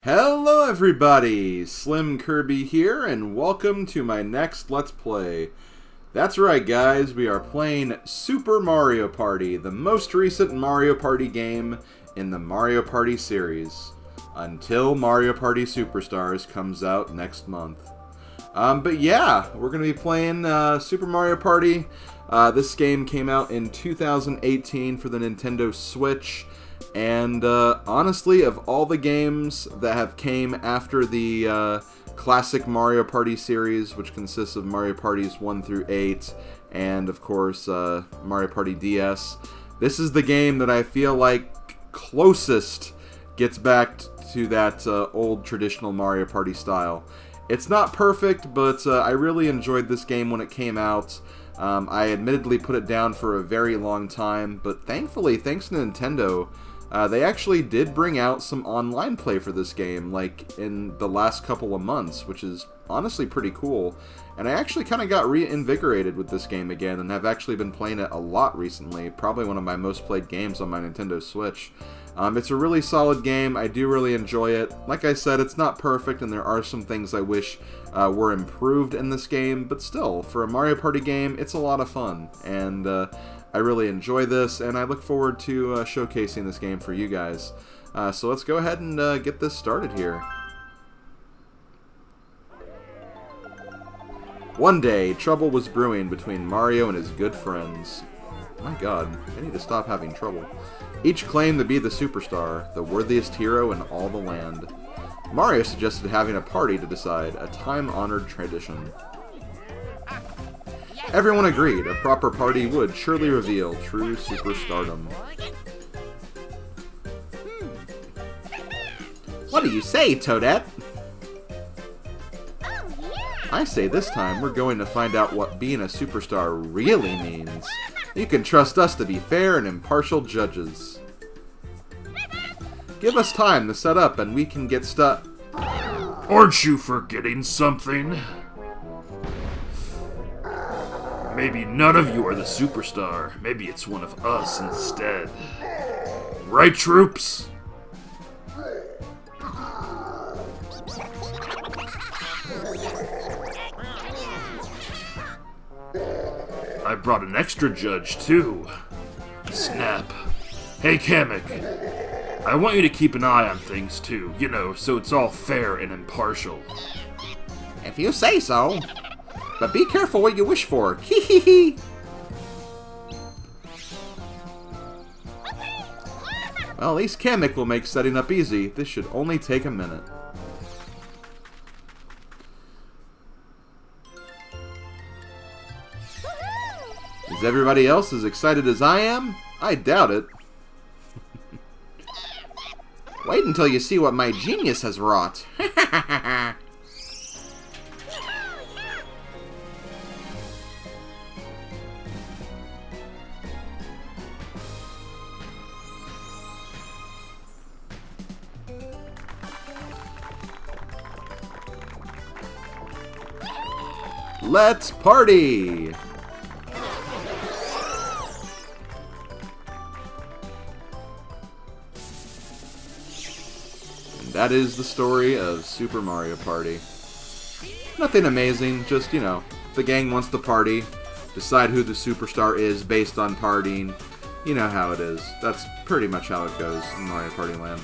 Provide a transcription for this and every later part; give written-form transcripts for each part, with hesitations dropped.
Hello everybody, SlimKirby here, and welcome to my next Let's Play. That's right guys, we are playing Super Mario Party, the most recent Mario Party game in the Mario Party series, until Mario Party Superstars comes out next month. But yeah, we're going to be playing Super Mario Party. This game came out in 2018 for the Nintendo Switch. And honestly, of all the games that have came after the classic Mario Party series, which consists of Mario Parties 1 through 8, and of course Mario Party DS, this is the game that I feel like closest gets back to that old traditional Mario Party style. It's not perfect, but I really enjoyed this game when it came out. I admittedly put it down for a very long time, but thankfully, thanks to Nintendo, they actually did bring out some online play for this game, like in the last couple of months, which is honestly pretty cool. And I actually kind of got reinvigorated with this game again, and have actually been playing it a lot recently. Probably one of my most played games on my Nintendo Switch. It's a really solid game. I do really enjoy it. Like I said, it's not perfect, and there are some things I wish were improved in this game, but still, for a Mario Party game, it's a lot of fun. And I really enjoy this, and I look forward to showcasing this game for you guys. So let's go ahead and get this started here. One day, trouble was brewing between Mario and his good friends. My god, I need to stop having trouble. Each claimed to be the superstar, the worthiest hero in all the land. Mario suggested having a party to decide, a time-honored tradition. Everyone agreed, a proper party would surely reveal true superstardom. What do you say, Toadette? I say this time we're going to find out what being a superstar really means. You can trust us to be fair and impartial judges. Give us time to set up and we can get Aren't you forgetting something? Maybe none of you are the superstar. Maybe it's one of us instead. Right, troops? I brought an extra judge, too. Snap. Hey, Kamek. I want you to keep an eye on things, too. You know, so it's all fair and impartial. If you say so. But be careful what you wish for. Hee hee hee. Well, at least Kamek will make setting up easy. This should only take a minute. Is everybody else as excited as I am? I doubt it. Wait until you see what my genius has wrought. Let's party! And that is the story of Super Mario Party. Nothing amazing, just, you know, the gang wants to party, decide who the superstar is based on partying. You know how it is. That's pretty much how it goes in Mario Party Land.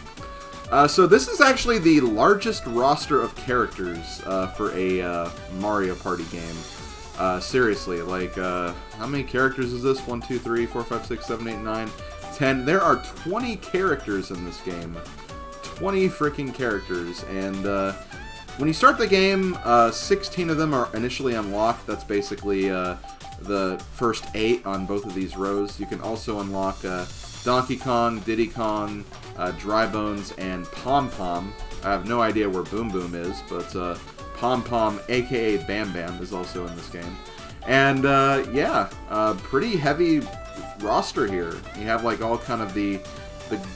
So this is actually the largest roster of characters for a Mario Party game. Seriously, like, how many characters is this? 1, 2, 3, 4, 5, 6, 7, 8, 9, 10. There are 20 characters in this game. 20 freaking characters. And when you start the game, 16 of them are initially unlocked. That's basically the first 8 on both of these rows. You can also unlock Donkey Kong, Diddy Kong, Dry Bones, and Pom Pom. I have no idea where Boom Boom is, but Pom Pom, aka Bam Bam, is also in this game. And yeah, pretty heavy roster here. You have like all kind of the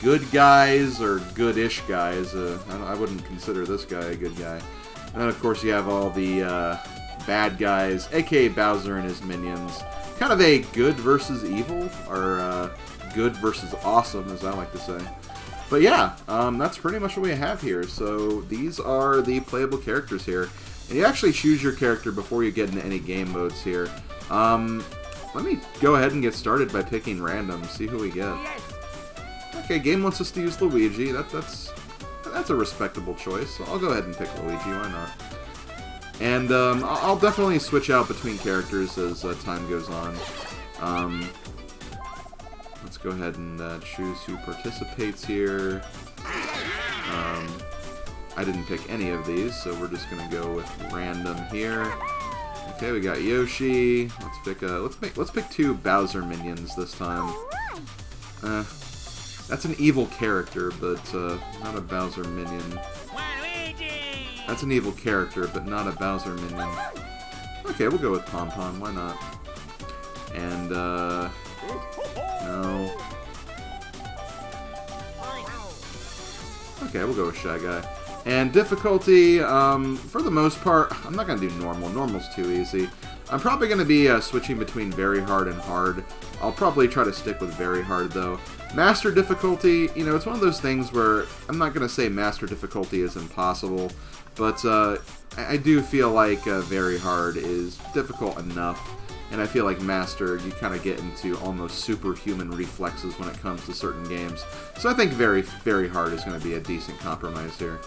good guys, or good-ish guys. I wouldn't consider this guy a good guy. And then of course you have all the bad guys, aka Bowser and his minions. Kind of a good versus evil, or good versus awesome, as I like to say. But yeah, that's pretty much what we have here. So these are the playable characters here. And you actually choose your character before you get into any game modes here. Let me go ahead and get started by picking random, see who we get. Okay, game wants us to use Luigi. That's a respectable choice, so I'll go ahead and pick Luigi, why not? And I'll definitely switch out between characters as time goes on. Let's go ahead and choose who participates here. I didn't pick any of these, so we're just gonna go with random here. Okay, we got Yoshi. Let's pick 2 Bowser minions this time. That's an evil character, but not a Bowser minion. That's an evil character, but not a Bowser minion. Okay, we'll go with Pom Pom. Why not? And no. Okay, we'll go with Shy Guy. And difficulty, for the most part, I'm not going to do normal. Normal's too easy. I'm probably going to be switching between very hard and hard. I'll probably try to stick with very hard, though. Master difficulty, you know, it's one of those things where I'm not going to say master difficulty is impossible, but I do feel like very hard is difficult enough. And I feel like Master, you kind of get into almost superhuman reflexes when it comes to certain games. So I think very, very hard is going to be a decent compromise here.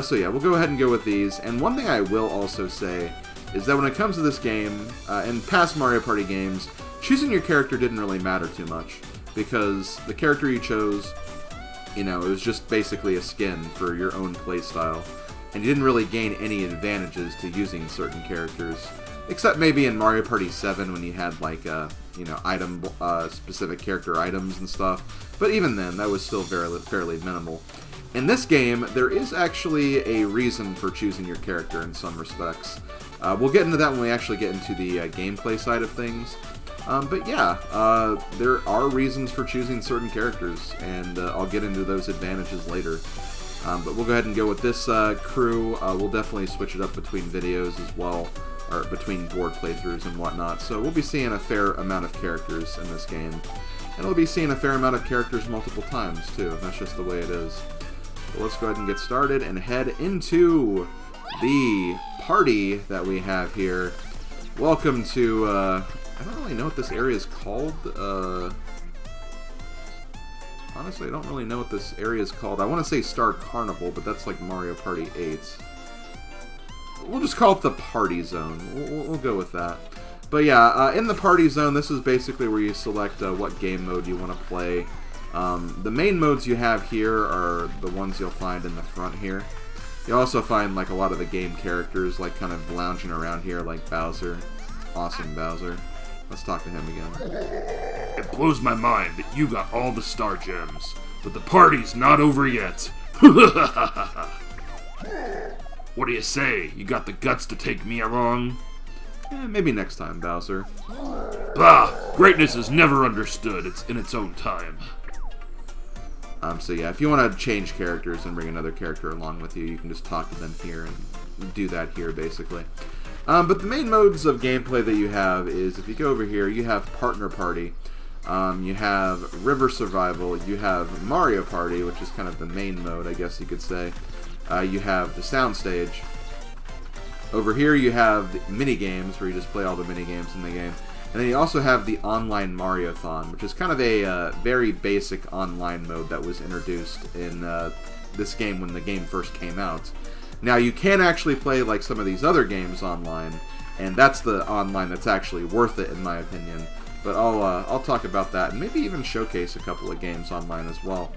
So yeah, we'll go ahead and go with these. And one thing I will also say is that when it comes to this game, in past Mario Party games, choosing your character didn't really matter too much. Because the character you chose, you know, it was just basically a skin for your own playstyle. And you didn't really gain any advantages to using certain characters. Except maybe in Mario Party 7 when you had, like, you know, item, specific character items and stuff. But even then, that was still fairly minimal. In this game, there is actually a reason for choosing your character in some respects. We'll get into that when we actually get into the gameplay side of things. But yeah, there are reasons for choosing certain characters, and I'll get into those advantages later. But we'll go ahead and go with this crew. We'll definitely switch it up between videos as well, or between board playthroughs and whatnot. So we'll be seeing a fair amount of characters in this game. And we'll be seeing a fair amount of characters multiple times, too. That's just the way it is. But let's go ahead and get started and head into the party that we have here. Welcome to, I don't really know what this area is called. Honestly, I don't really know what this area is called. I want to say Star Carnival, but that's like Mario Party 8. We'll just call it the Party Zone. We'll go with that. But yeah, in the Party Zone, this is basically where you select what game mode you want to play. The main modes you have here are the ones you'll find in the front here. You'll also find like a lot of the game characters like kind of lounging around here, like Bowser. Awesome Bowser. Let's talk to him again. It blows my mind that you got all the star gems, but the party's not over yet. What do you say? You got the guts to take me along? Maybe next time, Bowser. Bah! Greatness is never understood. It's in its own time. So yeah, if you want to change characters and bring another character along with you, you can just talk to them here and do that here, basically. But the main modes of gameplay that you have is, if you go over here, you have Partner Party, you have River Survival, you have Mario Party, which is kind of the main mode, I guess you could say. You have the Soundstage. Over here you have the mini-games, where you just play all the mini-games in the game. And then you also have the Online Mariothon, which is kind of a very basic online mode that was introduced in this game when the game first came out. Now, you can actually play like some of these other games online, and that's the online that's actually worth it, in my opinion. But I'll talk about that, and maybe even showcase a couple of games online as well.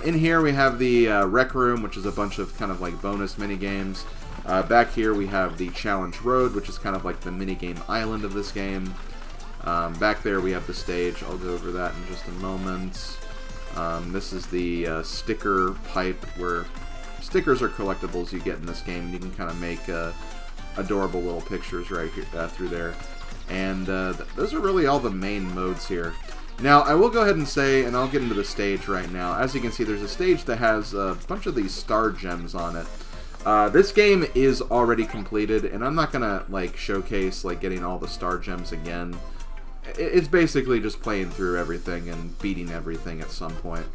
In here we have the Rec Room, which is a bunch of kind of like bonus mini-games. Back here we have the Challenge Road, which is kind of like the minigame island of this game. Back there we have the stage. I'll go over that in just a moment. This is the sticker pipe, where stickers are collectibles you get in this game. You can kind of make adorable little pictures right here, through there. And those are really all the main modes here. Now, I will go ahead and say, and I'll get into the stage right now. As you can see, there's a stage that has a bunch of these star gems on it. This game is already completed, and I'm not gonna like showcase like getting all the star gems again. It's basically just playing through everything and beating everything at some point.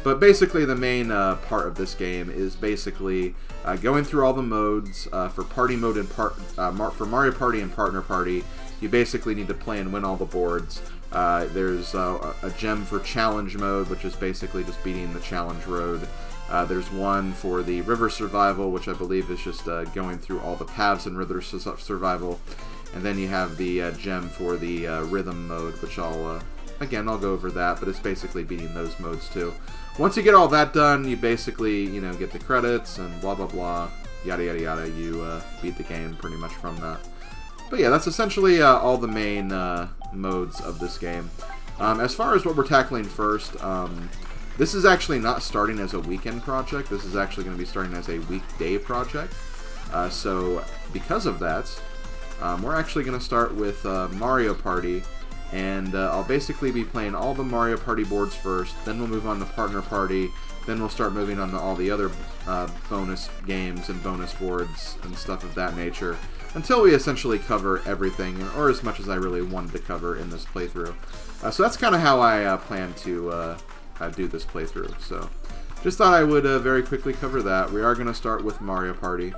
But basically the main part of this game is basically going through all the modes for party mode and for Mario Party and Partner Party. You basically need to play and win all the boards. There's a gem for challenge mode, which is basically just beating the challenge road. There's one for the river survival, which I believe is just going through all the paths in river survival. And then you have the gem for the rhythm mode, which again, I'll go over that, but it's basically beating those modes too. Once you get all that done, you basically, get the credits and blah blah blah, yada yada yada. You beat the game pretty much from that. But yeah, that's essentially all the main modes of this game. As far as what we're tackling first, this is actually not starting as a weekend project. This is actually going to be starting as a weekday project. So because of that, we're actually going to start with Mario Party. And I'll basically be playing all the Mario Party boards first, then we'll move on to Partner Party, then we'll start moving on to all the other bonus games and bonus boards and stuff of that nature, until we essentially cover everything, or as much as I really wanted to cover in this playthrough. So that's kind of how I plan to do this playthrough. So just thought I would very quickly cover that. We are going to start with Mario Party.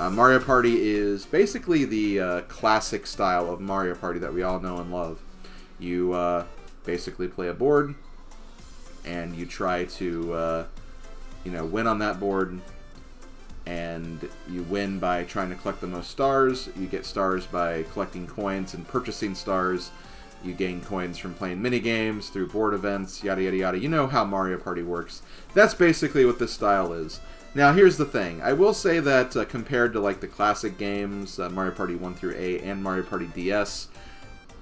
Mario Party is basically the classic style of Mario Party that we all know and love. You basically play a board, and you try to, win on that board, and you win by trying to collect the most stars. You get stars by collecting coins and purchasing stars. You gain coins from playing mini-games, through board events, yada yada yada. You know how Mario Party works. That's basically what this style is. Now, here's the thing. I will say that compared to like the classic games, Mario Party 1 through 8 and Mario Party DS,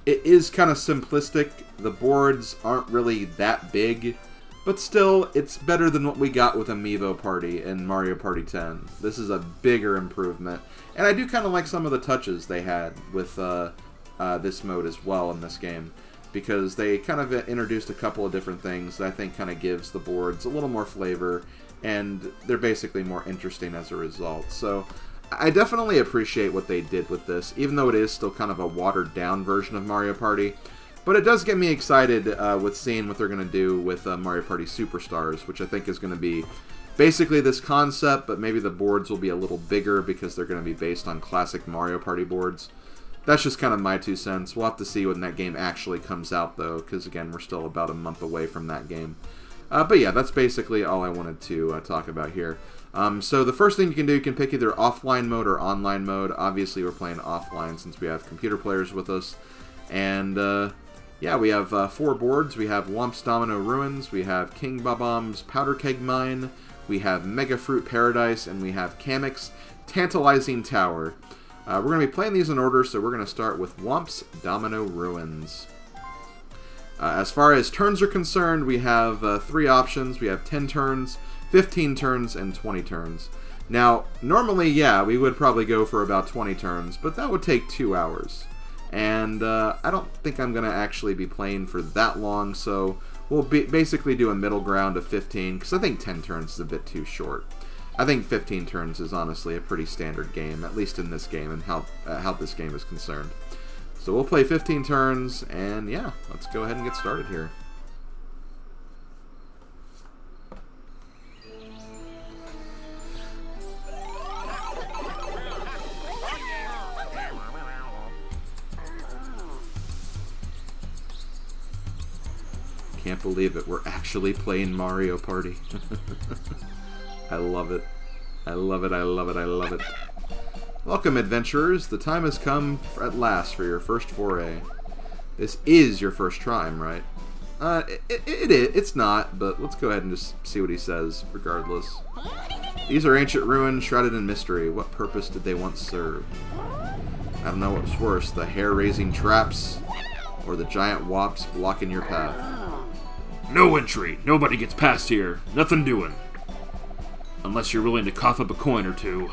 it is kind of simplistic. The boards aren't really that big, but still, it's better than what we got with Amiibo Party and Mario Party 10. This is a bigger improvement, and I do kind of like some of the touches they had with this mode as well in this game, because they kind of introduced a couple of different things that I think kind of gives the boards a little more flavor, and they're basically more interesting as a result. So I definitely appreciate what they did with this, even though it is still kind of a watered-down version of Mario Party. But it does get me excited with seeing what they're going to do with Mario Party Superstars, which I think is going to be basically this concept, but maybe the boards will be a little bigger because they're going to be based on classic Mario Party boards. That's just kind of my 2 cents. We'll have to see when that game actually comes out, though, because, again, we're still about a month away from that game. But yeah, that's basically all I wanted to talk about here. So the first thing you can do, you can pick either offline mode or online mode. Obviously, we're playing offline since we have computer players with us. And yeah, we have 4 boards. We have Whomp's Domino Ruins, we have King Bob-omb's Powder Keg Mine, we have Mega Fruit Paradise, and we have Kamek's Tantalizing Tower. We're going to be playing these in order, so we're going to start with Whomp's Domino Ruins. As far as turns are concerned, we have 3 options. We have 10 turns, 15 turns, and 20 turns. Now, normally, yeah, we would probably go for about 20 turns, but that would take 2 hours. And I don't think I'm going to actually be playing for that long, so we'll basically do a middle ground of 15, because I think 10 turns is a bit too short. I think 15 turns is honestly a pretty standard game, at least in this game and how this game is concerned. So we'll play 15 turns, and yeah, let's go ahead and get started here. Can't believe it, we're actually playing Mario Party. I love it. I love it, I love it, I love it. Welcome, adventurers. The time has come at last for your first foray. This is your first time, right? It's not, but let's go ahead and just see what he says, regardless. These are ancient ruins shrouded in mystery. What purpose did they once serve? I don't know what's worse, the hair-raising traps or the giant whops blocking your path. No entry. Nobody gets past here. Nothing doing. Unless you're willing to cough up a coin or two.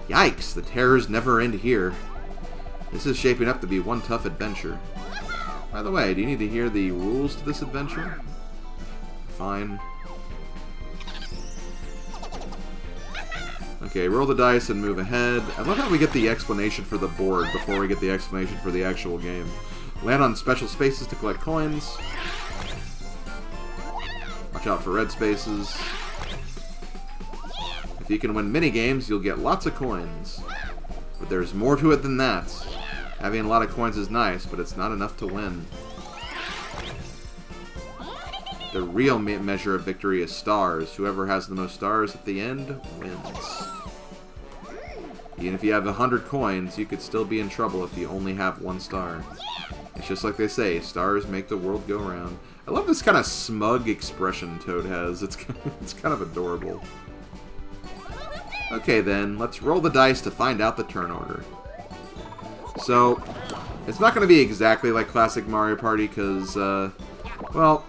Yikes, the terrors never end here. This is shaping up to be one tough adventure. By the way, do you need to hear the rules to this adventure? Fine. Okay, roll the dice and move ahead. I love how we get the explanation for the board before we get the explanation for the actual game. Land on special spaces to collect coins. A Watch out for red spaces. If you can win minigames, you'll get lots of coins. But there's more to it than that. Having a lot of coins is nice, but it's not enough to win. The real measure of victory is stars. Whoever has the most stars at the end wins. Even if you have 100 coins, you could still be in trouble if you only have 1 star. It's just like they say, stars make the world go round. I love this kind of smug expression Toad has. It's kind of adorable. Okay then, let's roll the dice to find out the turn order. So, it's not going to be exactly like classic Mario Party because, well,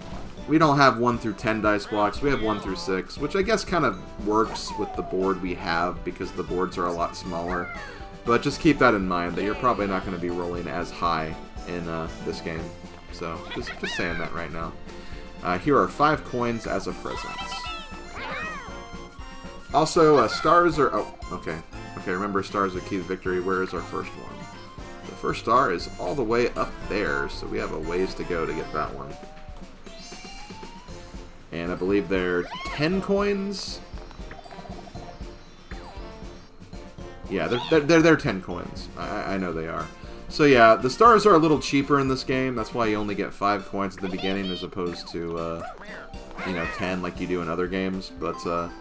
we don't have 1 through 10 dice blocks. We have 1 through 6, which I guess kind of works with the board we have because the boards are a lot smaller. But just keep that in mind that you're probably not going to be rolling as high in this game. So, just saying that right now. Here are 5 coins as a present. Also, stars are... Oh, okay. Okay, remember stars are key to victory. Where is our first one? The first star is all the way up there, so we have a ways to go to get that one. And I believe they're 10 coins. Yeah, they're 10 coins. I know they are. So yeah, the stars are a little cheaper in this game. That's why you only get 5 coins at the beginning as opposed to, you know, 10 like you do in other games. But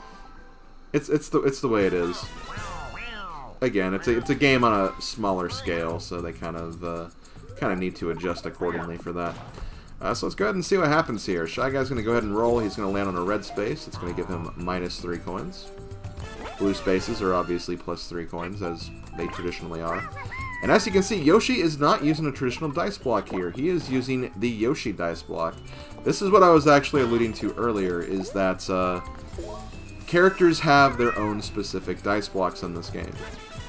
it's the way it is. Again, it's a game on a smaller scale, so they kind of need to adjust accordingly for that. So let's go ahead and see what happens here. Shy Guy's going to go ahead and roll. He's going to land on a red space. It's going to give him -3 coins. Blue spaces are obviously +3 coins, as they traditionally are. And as you can see, Yoshi is not using a traditional dice block here. He is using the Yoshi dice block. This is what I was actually alluding to earlier, is that characters have their own specific dice blocks in this game.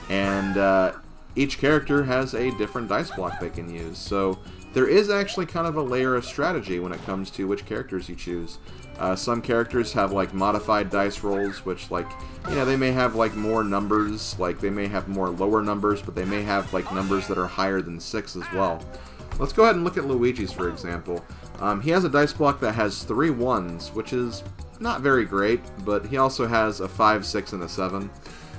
And each character has a different dice block they can use. So there is actually kind of a layer of strategy when it comes to which characters you choose. Some characters have like modified dice rolls, which like, you know, they may have like more numbers, like they may have more lower numbers, but they may have like numbers that are higher than 6 as well. Let's go ahead and look at Luigi's, for example. He has a dice block that has 3 1s, which is not very great, but he also has a 5, 6, and a 7.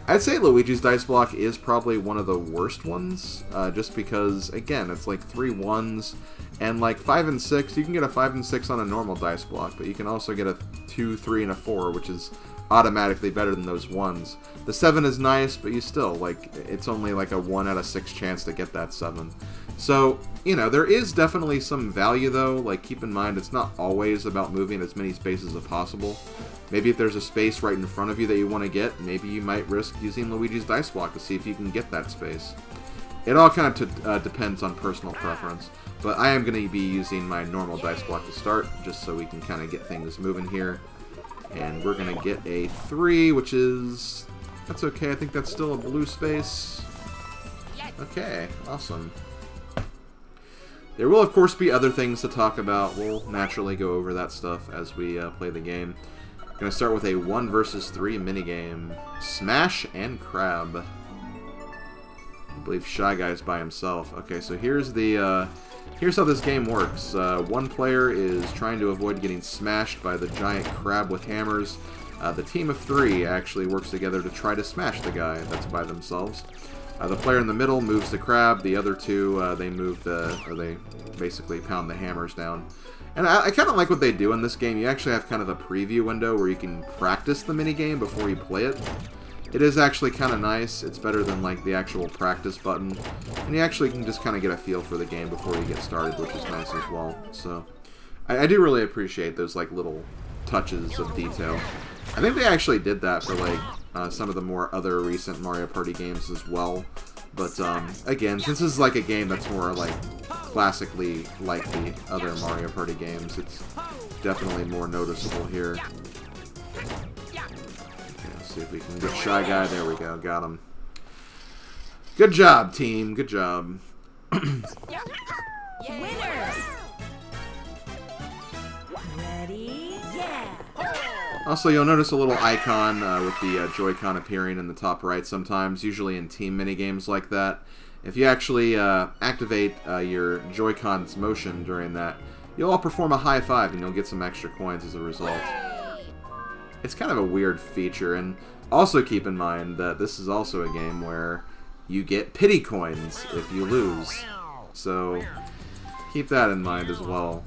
I'd say Luigi's dice block is probably one of the worst ones, just because, again, it's like 3 1s, and like 5 and 6, you can get a 5 and 6 on a normal dice block, but you can also get a 2, 3, and a 4, which is automatically better than those 1s. The 7 is nice, but you still, like, it's only like a 1 out of 6 chance to get that 7. So, you know, there is definitely some value, though. Like, keep in mind, it's not always about moving as many spaces as possible. Maybe if there's a space right in front of you that you want to get, maybe you might risk using Luigi's dice block to see if you can get that space. It all kind of depends on personal preference. But I am going to be using my normal dice block to start, just so we can kind of get things moving here. And we're going to get a 3, which is... That's okay, I think that's still a blue space. Okay, awesome. There will, of course, be other things to talk about. We'll naturally go over that stuff as we play the game. I'm going to start with a 1 versus 3 minigame. Smash and Crab. I believe Shy Guy's by himself. Okay, so here's the here's how this game works. One player is trying to avoid getting smashed by the giant crab with hammers. The team of 3 actually works together to try to smash the guy that's by themselves. The player in the middle moves the crab. The other 2, they basically pound the hammers down. And I kind of like what they do in this game. You actually have kind of a preview window where you can practice the minigame before you play it. It is actually kind of nice. It's better than like the actual practice button. And you actually can just kind of get a feel for the game before you get started, which is nice as well. So I do really appreciate those like little touches of detail. I think they actually did that for like some of the more other recent Mario Party games as well. But again, since this is like a game that's more like classically like the other Mario Party games, it's definitely more noticeable here. Okay, let's see if we can get Shy Guy. There we go, got him. Good job, team. Good job. Winners! Ready? Yeah! Also, you'll notice a little icon with the Joy-Con appearing in the top right sometimes, usually in team minigames like that. If you actually activate your Joy-Con's motion during that, you'll all perform a high five and you'll get some extra coins as a result. It's kind of a weird feature, and also keep in mind that this is also a game where you get pity coins if you lose. So keep that in mind as well.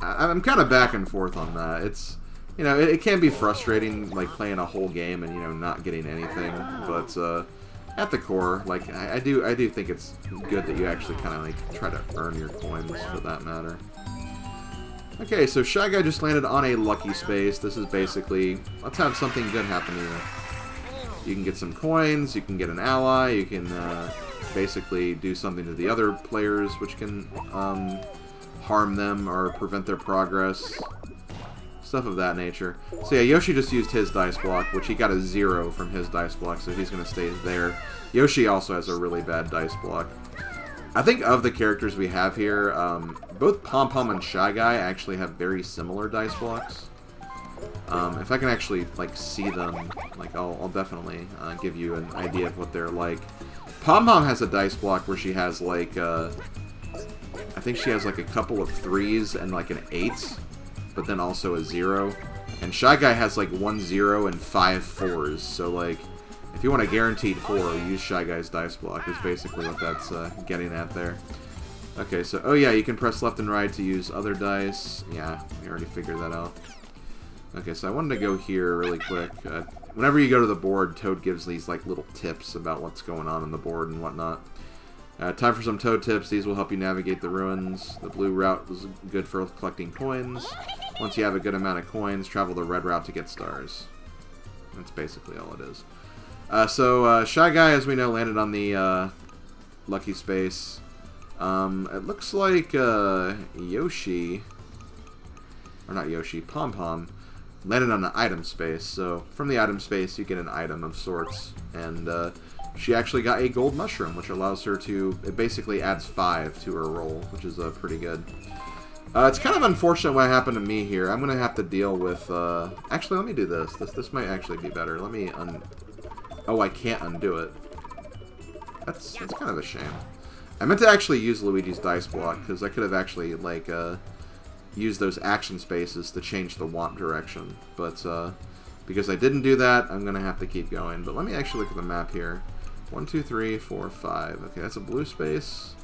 I'm kind of back and forth on that. It's, you know, it can be frustrating, like, playing a whole game and, you know, not getting anything, but at the core, like, I do think it's good that you actually kind of, like, try to earn your coins for that matter. Okay, so Shy Guy just landed on a lucky space. This is basically, let's have something good happen to you. You can get some coins, you can get an ally, you can basically do something to the other players, which can harm them or prevent their progress. Stuff of that nature. So yeah, Yoshi just used his dice block, which he got a 0 from his dice block, so he's going to stay there. Yoshi also has a really bad dice block. I think of the characters we have here, both Pom Pom and Shy Guy actually have very similar dice blocks. If I can actually, like, see them, like, I'll definitely give you an idea of what they're like. Pom Pom has a dice block where she has, like, I think she has, like, a couple of 3s and, like, an 8, but then also a 0. And Shy Guy has, like, 1 0 and 5 4s, so, like, if you want a guaranteed 4, use Shy Guy's dice block, is basically what that's getting at there. Okay, so, oh yeah, you can press left and right to use other dice. Yeah, we already figured that out. Okay, so I wanted to go here really quick. Whenever you go to the board, Toad gives these, like, little tips about what's going on the board and whatnot. Time for some Toad tips. These will help you navigate the ruins. The blue route is good for collecting coins. Once you have a good amount of coins, travel the red route to get stars. That's basically all it is. So Shy Guy, as we know, landed on the lucky space. It looks like Yoshi, or not Yoshi, Pom Pom, landed on the item space. So from the item space, you get an item of sorts, and she actually got a gold mushroom, which allows her to, it basically adds 5 to her roll, which is pretty good. It's kind of unfortunate what happened to me here. I'm going to have to deal with, actually, let me do this. This might actually be better. Let me oh, I can't undo it. That's kind of a shame. I meant to actually use Luigi's dice block, because I could have actually, like, used those action spaces to change the Whomp direction. But, because I didn't do that, I'm going to have to keep going. But let me actually look at the map here. 1, 2, 3, 4, 5. Okay, that's a blue space.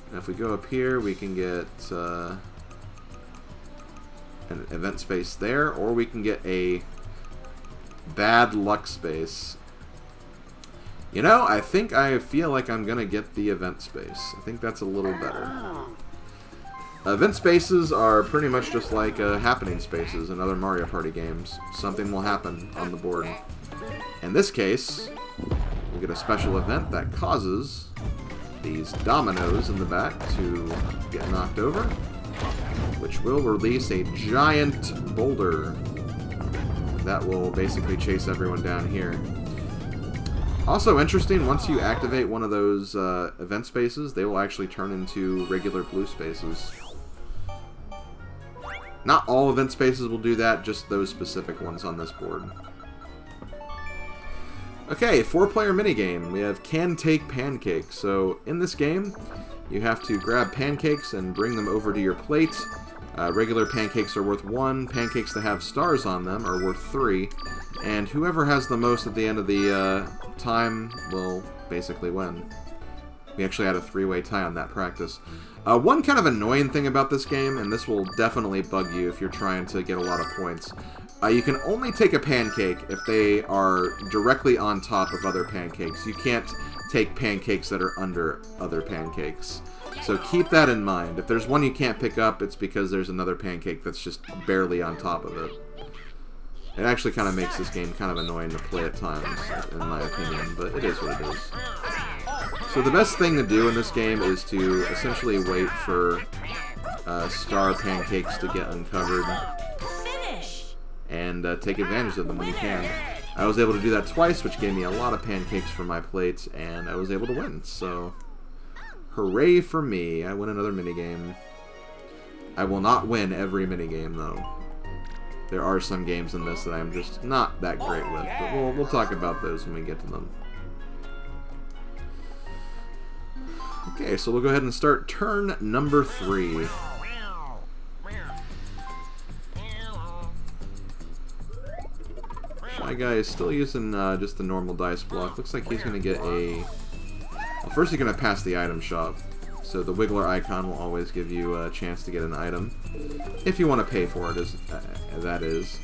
And if we go up here, we can get an event space there, or we can get a bad luck space. You know, I feel like I'm going to get the event space. I think that's a little better. Event spaces are pretty much just like happening spaces in other Mario Party games. Something will happen on the board. In this case, we'll get a special event that causes these dominoes in the back to get knocked over, which will release a giant boulder that will basically chase everyone down here. Also interesting, once you activate one of those event spaces, they will actually turn into regular blue spaces. Not all event spaces will do that, just those specific ones on this board. Okay, 4-player minigame. We have Take Pancakes. So, in this game, you have to grab pancakes and bring them over to your plate. Regular pancakes are worth 1. Pancakes that have stars on them are worth 3. And whoever has the most at the end of the time will basically win. We actually had a 3-way tie on that practice. One kind of annoying thing about this game, and this will definitely bug you if you're trying to get a lot of points, you can only take a pancake if they are directly on top of other pancakes. You can't take pancakes that are under other pancakes. So keep that in mind. If there's one you can't pick up, it's because there's another pancake that's just barely on top of it. It actually kind of makes this game kind of annoying to play at times, in my opinion, but it is what it is. So the best thing to do in this game is to essentially wait for star pancakes to get uncovered and take advantage of them when you can. I was able to do that twice, which gave me a lot of pancakes for my plate, and I was able to win. So, hooray for me. I win another minigame. I will not win every minigame, though. There are some games in this that I'm just not that great with, but we'll talk about those when we get to them. Okay, so we'll go ahead and start turn number 3. Shy Guy is still using just the normal dice block. Looks like he's going to get a... Well, first he's going to pass the item shop. So the Wiggler icon will always give you a chance to get an item. If you want to pay for it, that is.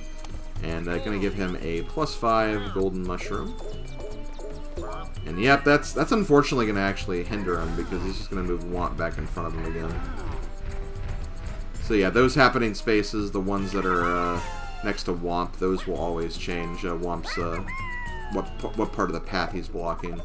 And going to give him a +5 golden mushroom. And yep, that's unfortunately going to actually hinder him because he's just going to move Whomp back in front of him again. So yeah, those happening spaces, the ones that are next to Whomp, those will always change Whomp's what part of the path he's blocking.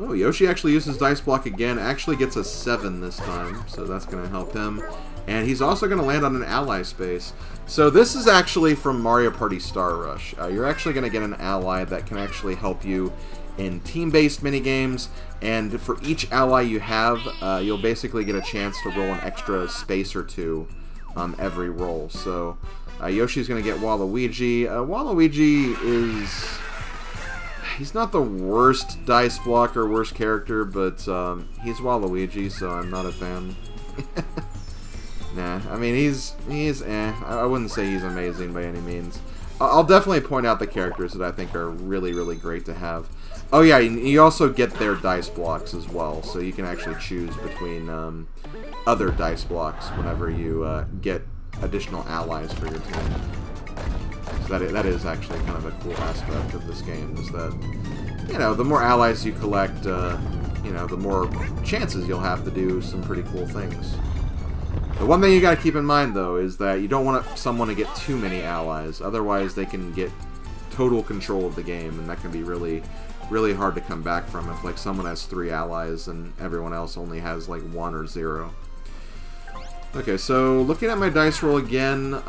Oh, Yoshi actually uses dice block again, actually gets a 7 this time, so that's going to help him. And he's also going to land on an ally space. So this is actually from Mario Party Star Rush. You're actually going to get an ally that can actually help you in team-based minigames, and for each ally you have, you'll basically get a chance to roll an extra space or 2 every roll. So Yoshi's going to get Waluigi. Waluigi is... He's not the worst dice blocker, worst character, but he's Waluigi, so I'm not a fan. Nah, I mean, he's eh. I wouldn't say he's amazing by any means. I'll definitely point out the characters that I think are really, really great to have. Oh yeah, you also get their dice blocks as well, so you can actually choose between other dice blocks whenever you get additional allies for your team. So that is actually kind of a cool aspect of this game, is that, you know, the more allies you collect, you know, the more chances you'll have to do some pretty cool things. The one thing you gotta keep in mind, though, is that you don't want someone to get too many allies, otherwise they can get total control of the game, and that can be really, really hard to come back from if, like, someone has 3 allies and everyone else only has, like, 1 or 0. Okay, so looking at my dice roll again,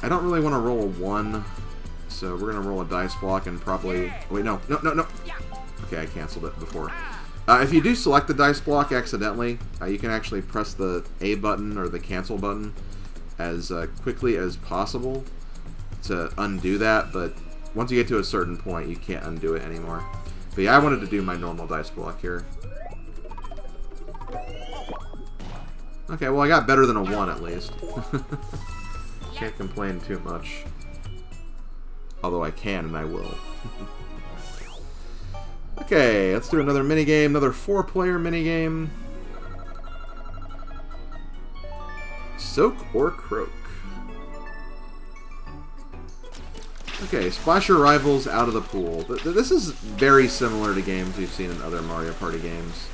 I don't really want to roll a 1, so we're going to roll a dice block and probably... Wait, no. Okay, I canceled it before. If you do select the dice block accidentally, you can actually press the A button or the cancel button as quickly as possible to undo that, but once you get to a certain point, you can't undo it anymore. But yeah, I wanted to do my normal dice block here. Okay, well I got better than a 1 at least. Can't complain too much. Although I can and I will. Okay, let's do another minigame, another 4-player minigame. Soak or Croak. Okay, splash your rivals out of the pool. This is very similar to games we've seen in other Mario Party games.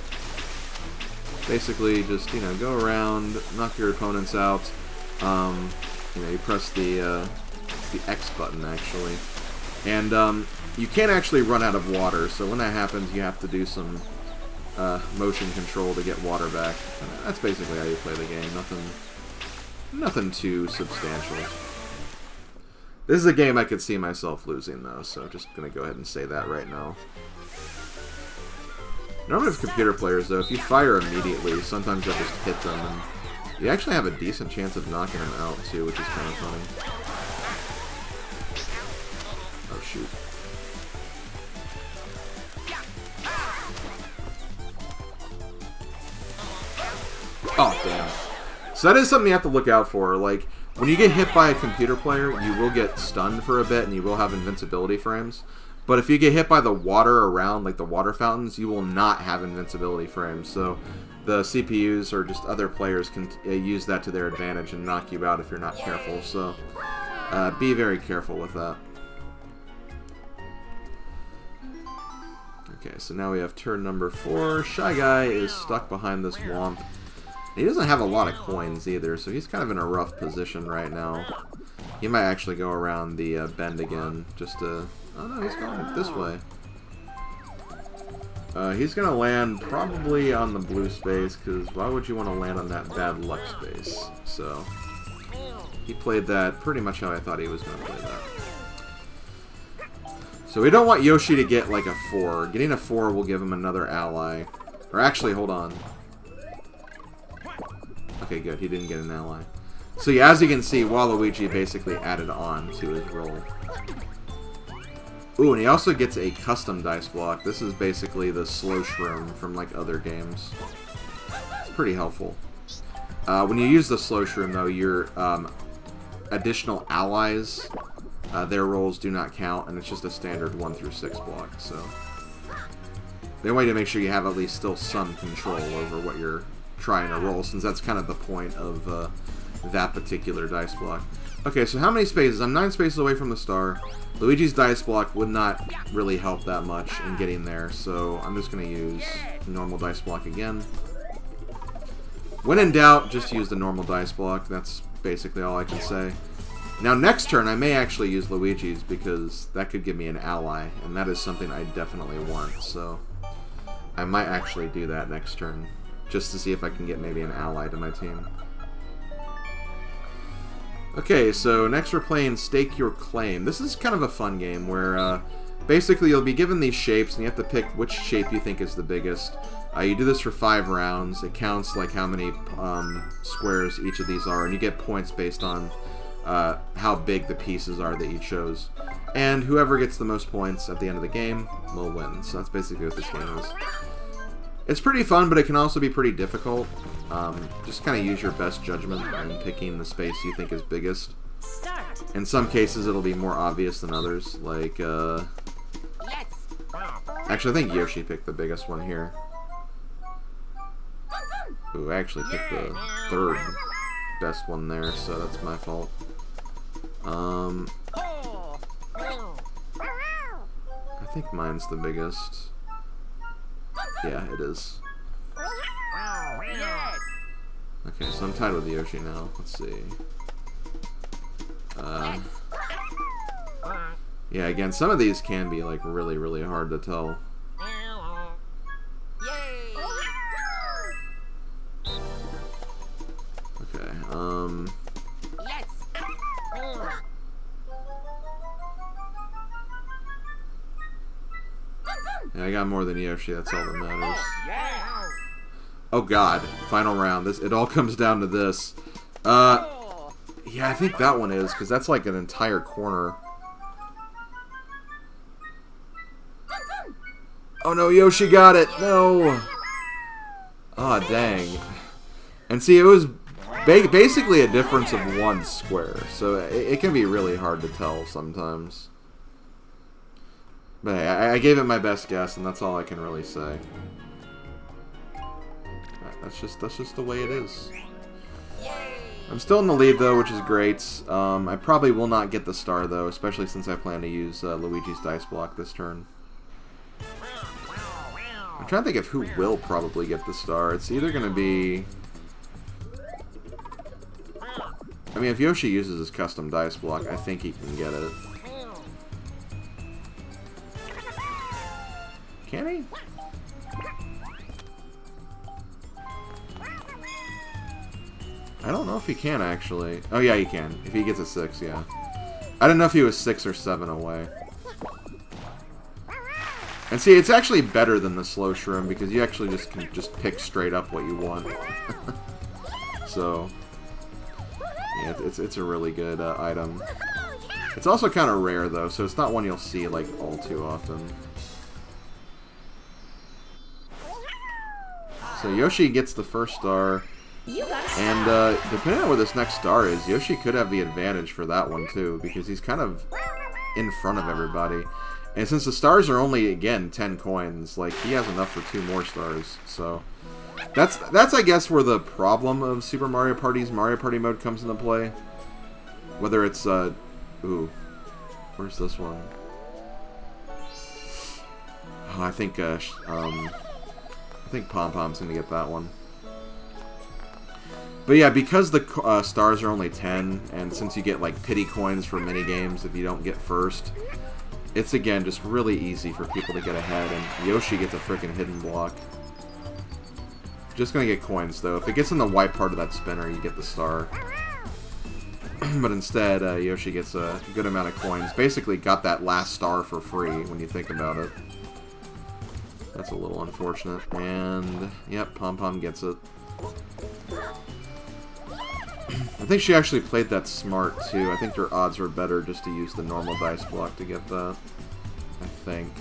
Basically, just, you know, go around, knock your opponents out. You know, you press the X button, actually. And you can't actually run out of water, so when that happens, you have to do some motion control to get water back. And that's basically how you play the game. Nothing too substantial. This is a game I could see myself losing, though, so I'm just going to go ahead and say that right now. Normally with computer players, though, if you fire immediately, sometimes you'll just hit them, and you actually have a decent chance of knocking them out, too, which is kind of funny. Oh, shoot. Oh, damn. So that is something you have to look out for. Like, when you get hit by a computer player, you will get stunned for a bit, and you will have invincibility frames. But if you get hit by the water around, like the water fountains, you will not have invincibility frames. So the CPUs or just other players can use that to their advantage and knock you out if you're not careful. So be very careful with that. Okay, so now we have turn number 4. Shy Guy is stuck behind this Whomp. He doesn't have a lot of coins either, so he's kind of in a rough position right now. He might actually go around the bend again, just to... Oh no, he's going this way. He's going to land probably on the blue space, because why would you want to land on that bad luck space? So, he played that pretty much how I thought he was going to play that. So we don't want Yoshi to get like a 4. Getting a 4 will give him another ally. Or actually, hold on. Okay, good. He didn't get an ally. So yeah, as you can see, Waluigi basically added on to his roll. Ooh, and he also gets a custom dice block. This is basically the slow shroom from like other games. It's pretty helpful. When you use the slow shroom, though, your additional allies, their rolls do not count, and it's just a standard 1 through 6 block. So they want you to make sure you have at least still some control over what you're trying to roll, since that's kind of the point of that particular dice block. Okay, so how many spaces? I'm 9 spaces away from the star. Luigi's dice block would not really help that much in getting there, so I'm just going to use normal dice block again. When in doubt, just use the normal dice block. That's basically all I can say. Now, next turn, I may actually use Luigi's, because that could give me an ally, and that is something I definitely want, so I might actually do that next turn, just to see if I can get maybe an ally to my team. Okay, so next we're playing Stake Your Claim. This is kind of a fun game where basically you'll be given these shapes and you have to pick which shape you think is the biggest. You do this for 5 rounds. It counts like how many squares each of these are, and you get points based on how big the pieces are that you chose. And whoever gets the most points at the end of the game will win. So that's basically what this game is. It's pretty fun, but it can also be pretty difficult. Just kind of use your best judgment in picking the space you think is biggest. Start. In some cases, it'll be more obvious than others. Like, actually, I think Yoshi picked the biggest one here. Ooh, I actually picked the 3rd best one there, so that's my fault. I think mine's the biggest. Yeah, it is. Okay, so I'm tied with Yoshi now. Let's see. Yeah, again, some of these can be like really, really hard to tell. Okay, yeah, I got more than Yoshi, that's all that matters. Oh god, final round. It all comes down to this. Yeah, I think that one is, because that's like an entire corner. Oh no, Yoshi got it! No! Ah, dang. And see, it was basically a difference of 1 square, so it can be really hard to tell sometimes. But hey, I gave it my best guess, and that's all I can really say. That's just the way it is. I'm still in the lead though, which is great. I probably will not get the star though, especially since I plan to use Luigi's dice block this turn. I'm trying to think of who will probably get the star. It's either going to be... I mean, if Yoshi uses his custom dice block, I think he can get it. Can he? I don't know if he can, actually. Oh, yeah, he can. If he gets a 6, yeah. I didn't know if he was 6 or 7 away. And see, it's actually better than the slow shroom, because you actually can just pick straight up what you want. So, yeah, it's a really good item. It's also kind of rare, though, so it's not one you'll see, like, all too often. So Yoshi gets the first star. And depending on where this next star is, Yoshi could have the advantage for that one too, because he's kind of in front of everybody. And since the stars are only, again, 10 coins, like, he has enough for 2 more stars. So that's I guess where the problem of Super Mario Party's Mario Party mode comes into play. Whether it's ooh, where's this one? Oh, I think Pom Pom's gonna get that one. But yeah, because the stars are only 10, and since you get like pity coins for mini games if you don't get first, it's again just really easy for people to get ahead, and Yoshi gets a freaking hidden block. Just gonna get coins though. If it gets in the white part of that spinner, you get the star. But instead, Yoshi gets a good amount of coins. Basically got that last star for free when you think about it. That's a little unfortunate. And, yep, Pom Pom gets it. I think she actually played that smart, too. I think her odds were better just to use the normal dice block to get that. I think.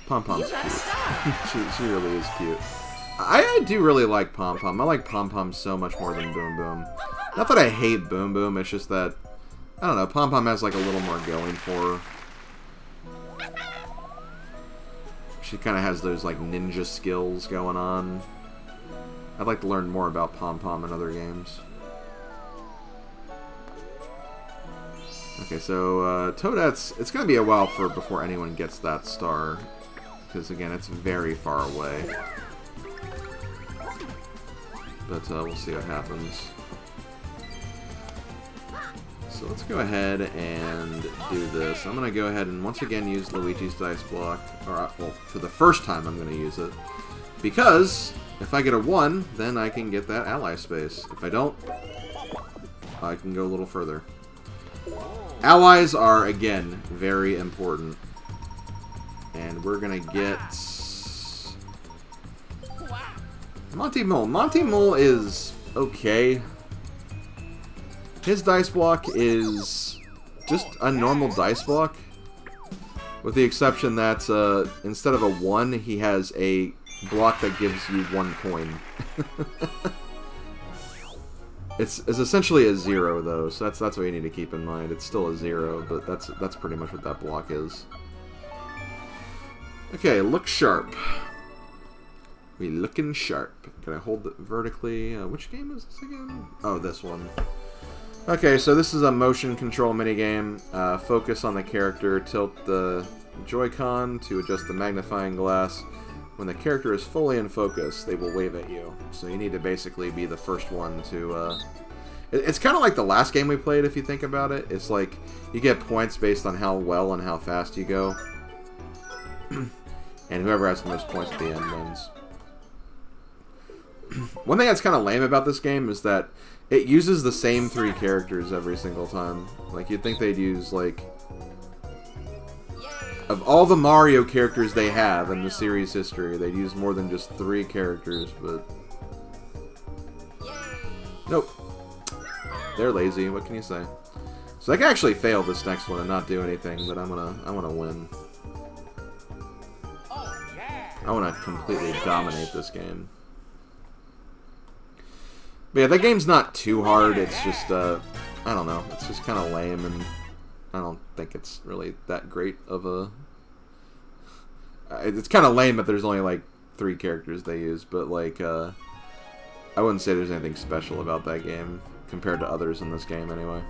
Pom Pom's You got cute. stuck. she really is cute. I do really like Pom Pom. I like Pom Pom so much more than Boom Boom. Not that I hate Boom Boom, it's just that, I don't know, Pom Pom has like a little more going for her. She kind of has those like ninja skills going on. I'd like to learn more about Pom Pom in other games. Okay, so Toadette's, it's going to be a while before anyone gets that star. Because again, it's very far away. But we'll see what happens. So let's go ahead and do this. I'm going to go ahead and once again use Luigi's Dice Block. Or, well, for the first time I'm going to use it. Because if I get a 1, then I can get that ally space. If I don't, I can go a little further. Allies are, again, very important. And we're going to get Monty Mole. Monty Mole is okay. His dice block is just a normal dice block. With the exception that instead of a 1, he has a block that gives you 1 coin. It's essentially a 0 though, so that's what you need to keep in mind. It's still a 0, but that's pretty much what that block is. Okay, look sharp. We looking sharp. Can I hold it vertically? Which game is this again? Oh, this one. Okay, so this is a motion control minigame. Focus on the character, tilt the Joy-Con to adjust the magnifying glass. When the character is fully in focus, they will wave at you. So you need to basically be the first one to... It's kind of like the last game we played, if you think about it. It's like, you get points based on how well and how fast you go. And whoever has the most points at the end wins. One thing that's kind of lame about this game is that it uses the same 3 characters every single time. Like, you'd think they'd use, like... Of all the Mario characters they have in the series history, they'd use more than just 3 characters, but... Nope. They're lazy, what can you say? So I can actually fail this next one and not do anything, but I wanna win. I wanna completely dominate this game. But yeah, that game's not too hard, it's just, I don't know, it's just kind of lame, and I don't think it's really that great of a... It's kind of lame that there's only, like, 3 characters they use, but, like, I wouldn't say there's anything special about that game, compared to others in this game, anyway.